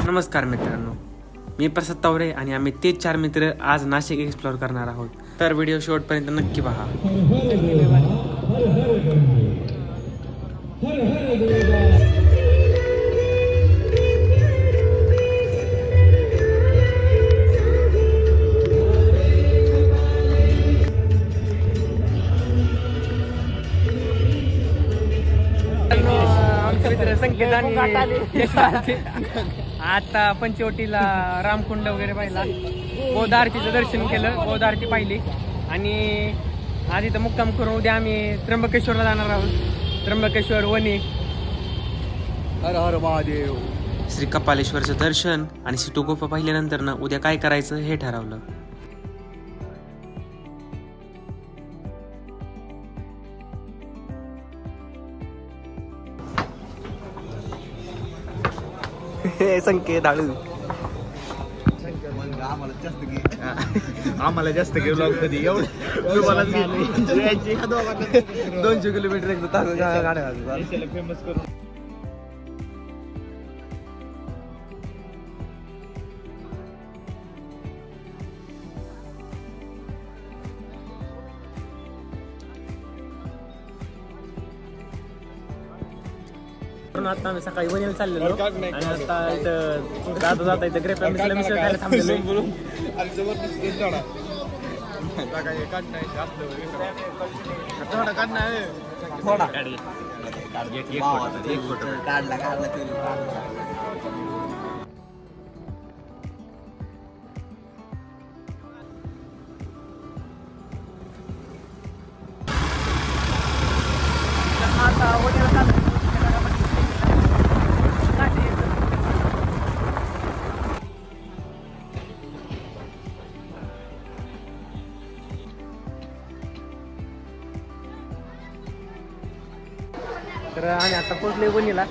नमस्कार मित्रांनो, मी प्रसाद तावरे आणि आम्ही तेच 4 मित्र आज नाशिक एक्सप्लोर करणार आहोत. तर व्हिडिओ शेवटपर्यंत नक्की पहा. संकेत आणि आता पंचवटीला रामकुंड वगैरे पाहिला, बौद्ध आरतीचं दर्शन केलं, बौद्ध आरती पाहिली आणि आज इथं मुक्काम करून उद्या आम्ही त्र्यंबकेश्वरला जाणार आहोत. त्र्यंबकेश्वर वणी. हर हर महादेव. श्री कपालेश्वरचं दर्शन आणि सिटू गुफा पाहिल्यानंतर ना उद्या काय करायचं हे ठरवलं. संकेत आळू आम्हाला जास्त घे ब्लॉग कधी एवढं 200 किलोमीटर गाड्या फेमस करून. आता आम्ही सकाळी वणीला चाललेलो आणि आता इथं जाता इथं ग्रेप मिसळ खायला थांबलेलो. तर आम्ही आता पोहोचले वणीला.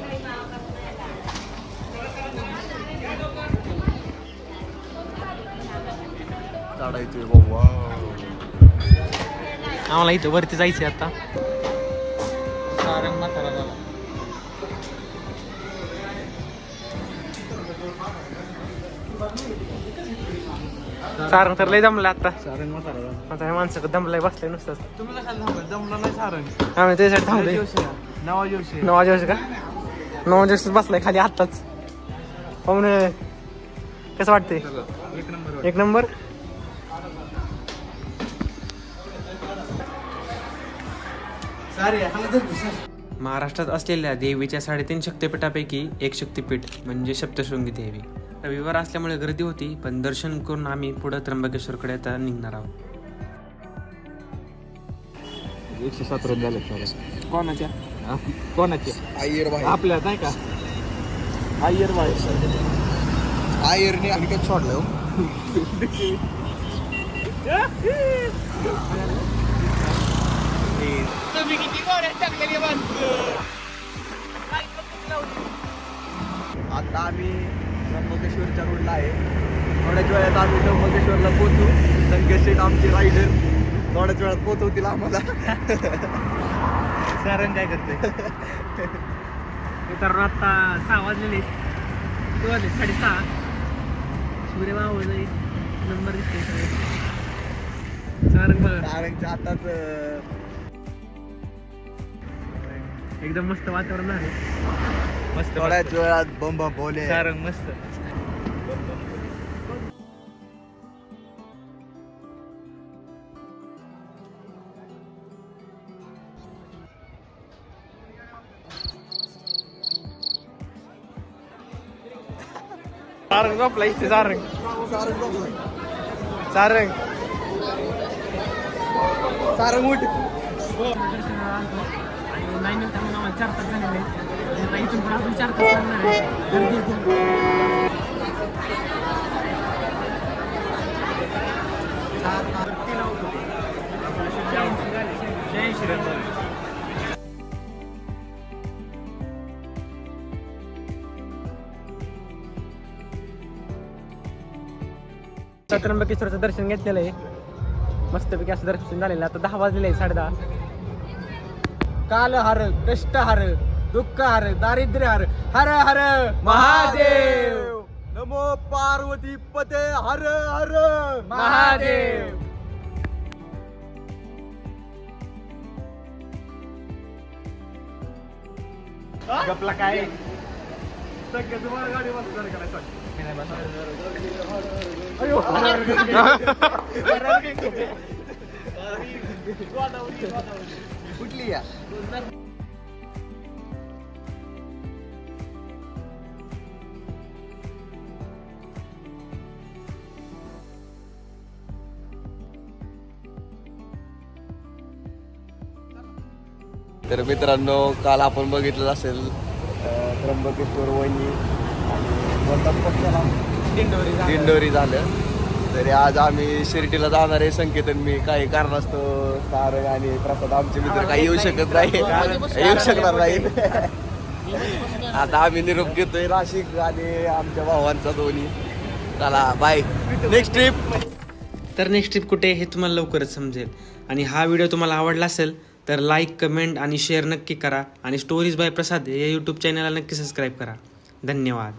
आम्हाला इथं वरती जायचंय आता. सारंग तर लय जमलं आता. आता माणसं दमलाय बसलंय नुसतं. तुम्ही कशाला जमलं नाही सारंग? आम्ही त्यासाठी थांबलोय. नवाज का 9 दिवस बसलाय खाली आत्ताच. पाहून कसं वाटतंय? एक नंबर. महाराष्ट्रात असलेल्या देवीच्या 3.5 शक्तिपीठापैकी एक शक्तिपीठ म्हणजे सप्तशृंगी देवी. रविवार असल्यामुळे गर्दी होती, पण दर्शन करून आम्ही पुढे त्र्यंबकेश्वरकडे आता निघणार आहोत. 107 रन झाले. कोणाच्या? आयर भाई आपल्या नाही का? आयर भाई आयरने आणि काय सोडलं. आता आम्ही त्र्यंबकेश्वरच्या रोडला आहे. थोड्याच वेळात आम्ही त्र्यंबकेश्वरला पोहोचू. संकेत शेठ आमची रायडर थोड्याच वेळात पोहोचवतील आम्हाला. सारंग काय करते? तर आता 6 वाजलेले. 6:30. सूर्य मावळ नंबर दिसते. सारंगच्या आताच एकदम मस्त वातावरण आहे. मस्त थोड्याच वेळात बंब बोले. सारंग मस्त. सारंग झोपला इथे. सारंग उठ. आणि 9 मिनिटांनी आम्हाला 4 तास झालेले आहेत. आता इथून पण अजून 4 तास लागणार आहे. गर्दी खूप. त्र्यंबकेश्वरचं दर्शन घेतलेलं आहे. मस्तपैकी असं दर्शन झालेलं. आता 10 वाजलेले आहे. 10:30. काल हर कष्ट हर दुःख हर दारिद्र्य हर हर हर महादेव नमो पार्वती पते हर हर महादेव. गपला काय तुम्हाला गाडी बसून करायचं कुठली या तर मित्रांनो काल आपण बघितलं असेल त्र्यंबकेश्वर वणी आणि कोणता पक्षाला दिंडोरी झालं. तरी आज आम्ही शिर्डीला जाणार आहे. संकेतन मी काही कारणास्तव सारंग आणि प्रसाद आमचे मित्र काही येऊ शकत नाही येऊ शकणार नाही. आता आम्ही निरोप घेतोय नाशिक आणि आमच्या भावांचा दोन्ही. चला बाय नेक्स्ट ट्रिप. तर नेक्स्ट ट्रिप कुठे हे तुम्हाला लवकरच समजेल. आणि हा व्हिडिओ तुम्हाला आवडला असेल तर लाईक कमेंट आणि शेअर नक्की करा. आणि स्टोरीज बाय प्रसाद या यूट्यूब चॅनलला नक्की सबस्क्राईब करा. धन्यवाद.